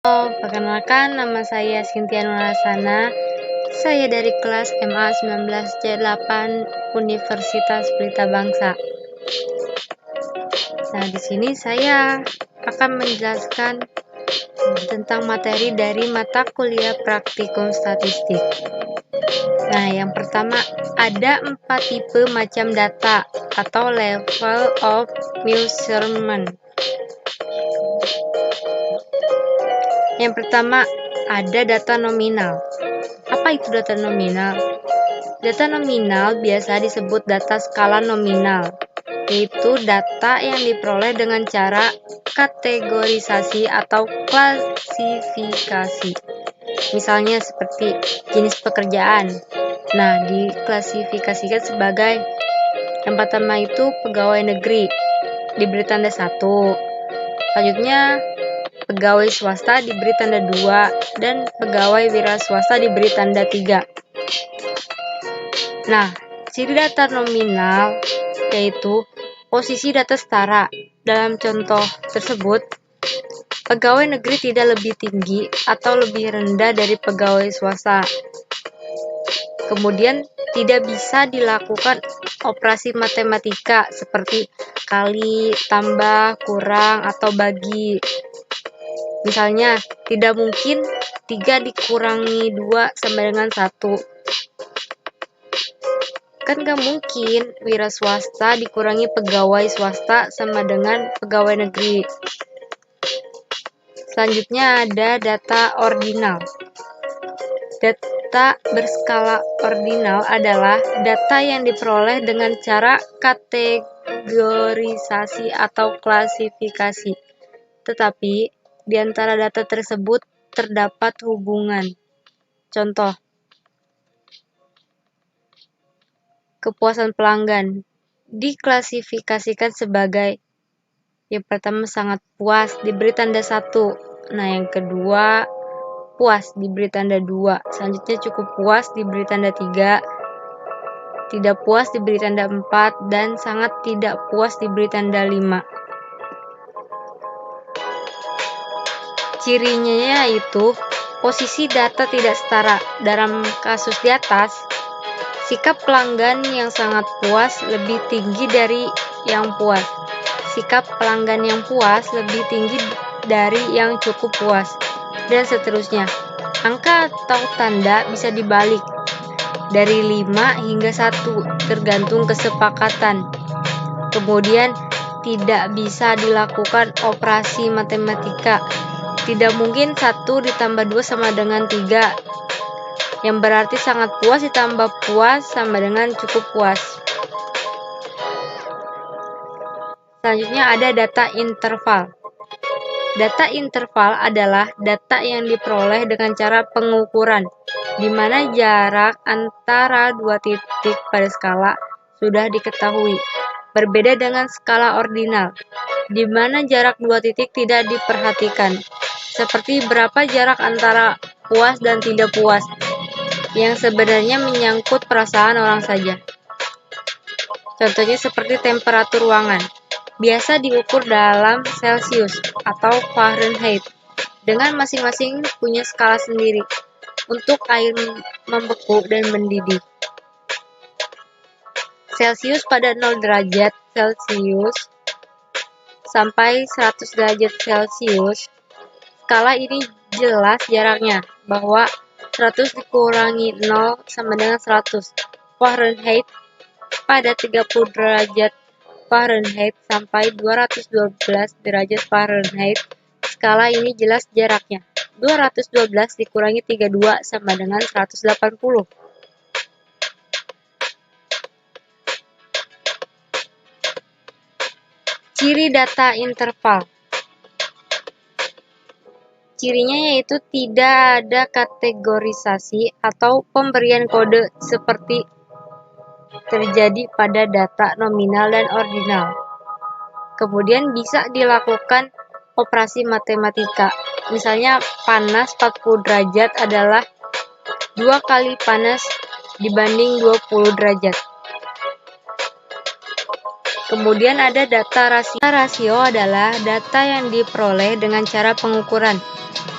Halo, perkenalkan nama saya Cynthia Nurasana. Saya dari kelas MA 19C8 Universitas Pelita Bangsa. Nah, di sini saya akan menjelaskan tentang materi dari mata kuliah praktikum statistik. Nah, yang pertama ada 4 tipe macam data atau level of measurement. Yang pertama ada data nominal. Apa itu data nominal? Data nominal biasa disebut data skala nominal, yaitu data yang diperoleh dengan cara kategorisasi atau klasifikasi. Misalnya seperti jenis pekerjaan. Nah, diklasifikasikan sebagai yang pertama itu pegawai negeri, diberi tanda 1. Selanjutnya pegawai swasta diberi tanda 2 dan pegawai wira swasta diberi tanda 3. Nah, ciri data nominal yaitu posisi data setara. Dalam contoh tersebut, pegawai negeri tidak lebih tinggi atau lebih rendah dari pegawai swasta. Kemudian tidak bisa dilakukan operasi matematika seperti kali, tambah, kurang, atau bagi. Misalnya, tidak mungkin 3 dikurangi 2 sama dengan 1. Kan gak mungkin wira swasta dikurangi pegawai swasta sama dengan pegawai negeri. Selanjutnya ada data ordinal. Data berskala ordinal adalah data yang diperoleh dengan cara kategorisasi atau klasifikasi. Tetapi di antara data tersebut terdapat hubungan. Contoh, kepuasan pelanggan diklasifikasikan sebagai yang pertama sangat puas, diberi tanda 1. Nah, yang kedua puas, diberi tanda 2. Selanjutnya cukup puas, diberi tanda 3. Tidak puas, diberi tanda 4. Dan sangat tidak puas, diberi tanda 5. Cirinya yaitu posisi data tidak setara. Dalam kasus di atas, sikap pelanggan yang sangat puas lebih tinggi dari yang puas. Sikap pelanggan yang puas lebih tinggi dari yang cukup puas. Dan seterusnya. Angka atau tanda bisa dibalik dari 5 hingga 1 tergantung kesepakatan. Kemudian tidak bisa dilakukan operasi matematika. Tidak mungkin 1 ditambah 2 sama dengan 3. Yang berarti sangat puas ditambah puas sama dengan cukup puas. Selanjutnya ada data interval. Data interval adalah data yang diperoleh dengan cara pengukuran, di mana jarak antara 2 titik pada skala sudah diketahui. Berbeda dengan skala ordinal, di mana jarak 2 titik tidak diperhatikan, seperti berapa jarak antara puas dan tidak puas, yang sebenarnya menyangkut perasaan orang saja. Contohnya seperti temperatur ruangan. Biasa diukur dalam Celsius atau Fahrenheit, dengan masing-masing punya skala sendiri untuk air membeku dan mendidih. Celsius pada 0 derajat Celsius sampai 100 derajat Celsius. Skala ini jelas jaraknya, bahwa 100 dikurangi 0 sama dengan 100. Fahrenheit pada 30 derajat Fahrenheit sampai 212 derajat Fahrenheit. Skala ini jelas jaraknya. 212 dikurangi 32 sama dengan 180. Ciri data interval. Cirinya yaitu tidak ada kategorisasi atau pemberian kode seperti terjadi pada data nominal dan ordinal. Kemudian bisa dilakukan operasi matematika. Misalnya panas 40 derajat adalah 2 kali panas dibanding 20 derajat. Kemudian ada data rasio. Rasio adalah data yang diperoleh dengan cara pengukuran,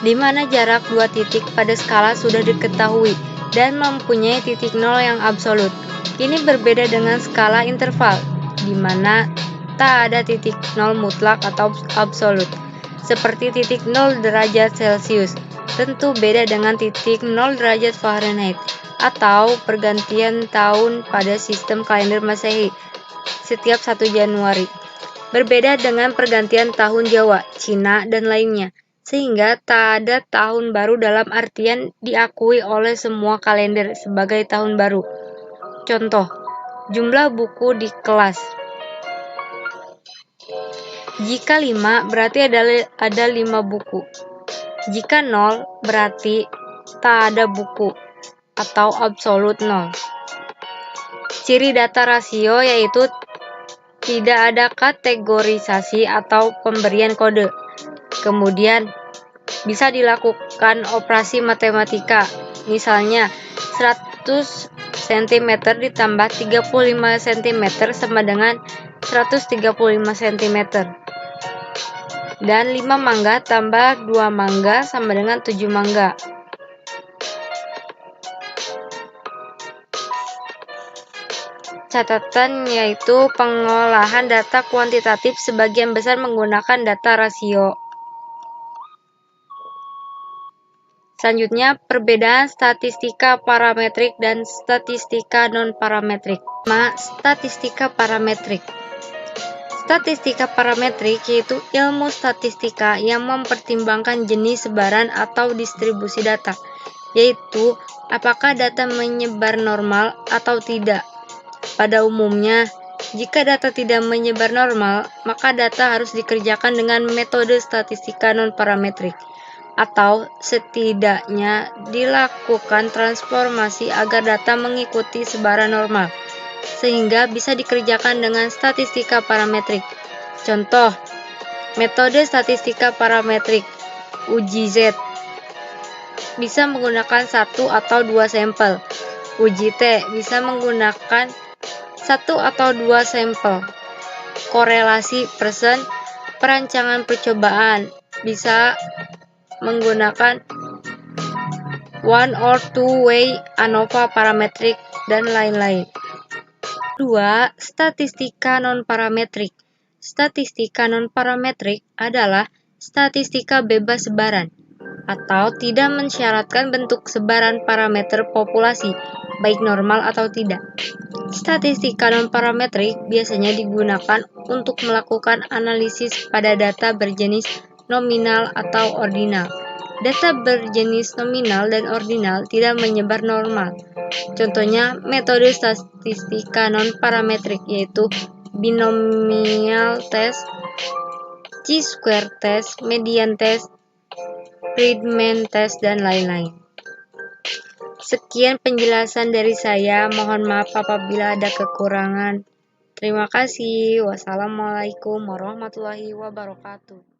di mana jarak dua titik pada skala sudah diketahui dan mempunyai titik nol yang absolut. Ini berbeda dengan skala interval, di mana tak ada titik nol mutlak atau absolut, seperti titik 0 derajat Celcius. Tentu beda dengan titik 0 derajat Fahrenheit, atau pergantian tahun pada sistem kalender Masehi setiap 1 Januari. Berbeda dengan pergantian tahun Jawa, Cina, dan lainnya, sehingga tak ada tahun baru dalam artian diakui oleh semua kalender sebagai tahun baru. Contoh, jumlah buku di kelas. Jika 5 berarti ada 5 buku. Jika 0 berarti tak ada buku atau absolut 0. Ciri data rasio yaitu tidak ada kategorisasi atau pemberian kode. Kemudian bisa dilakukan operasi matematika, misalnya 100 cm ditambah 35 cm sama dengan 135 cm. Dan 5 mangga tambah 2 mangga sama dengan 7 mangga. Catatan yaitu pengolahan data kuantitatif sebagian besar menggunakan data rasio. Selanjutnya, perbedaan statistika parametrik dan statistika non-parametrik. Statistika parametrik. Statistika parametrik yaitu ilmu statistika yang mempertimbangkan jenis sebaran atau distribusi data, yaitu apakah data menyebar normal atau tidak. Pada umumnya, jika data tidak menyebar normal, maka data harus dikerjakan dengan metode statistika non-parametrik, atau setidaknya dilakukan transformasi agar data mengikuti sebaran normal, sehingga bisa dikerjakan dengan statistika parametrik. Contoh, metode statistika parametrik uji Z bisa menggunakan 1 atau 2 sampel. Uji T bisa menggunakan 1 atau 2 sampel. Korelasi persen perancangan percobaan bisa menggunakan one or two way ANOVA parametrik dan lain-lain. 2. Statistika non-parametrik. Statistika non-parametrik adalah statistika bebas sebaran atau tidak mensyaratkan bentuk sebaran parameter populasi, baik normal atau tidak. Statistika non-parametrik biasanya digunakan untuk melakukan analisis pada data berjenis nominal atau ordinal. Data berjenis nominal dan ordinal tidak menyebar normal. Contohnya metode statistika non-parametrik yaitu binomial test, chi-square test, median test, Friedman test, dan lain-lain. Sekian penjelasan dari saya, mohon maaf apabila ada kekurangan. Terima kasih. Wassalamualaikum warahmatullahi wabarakatuh.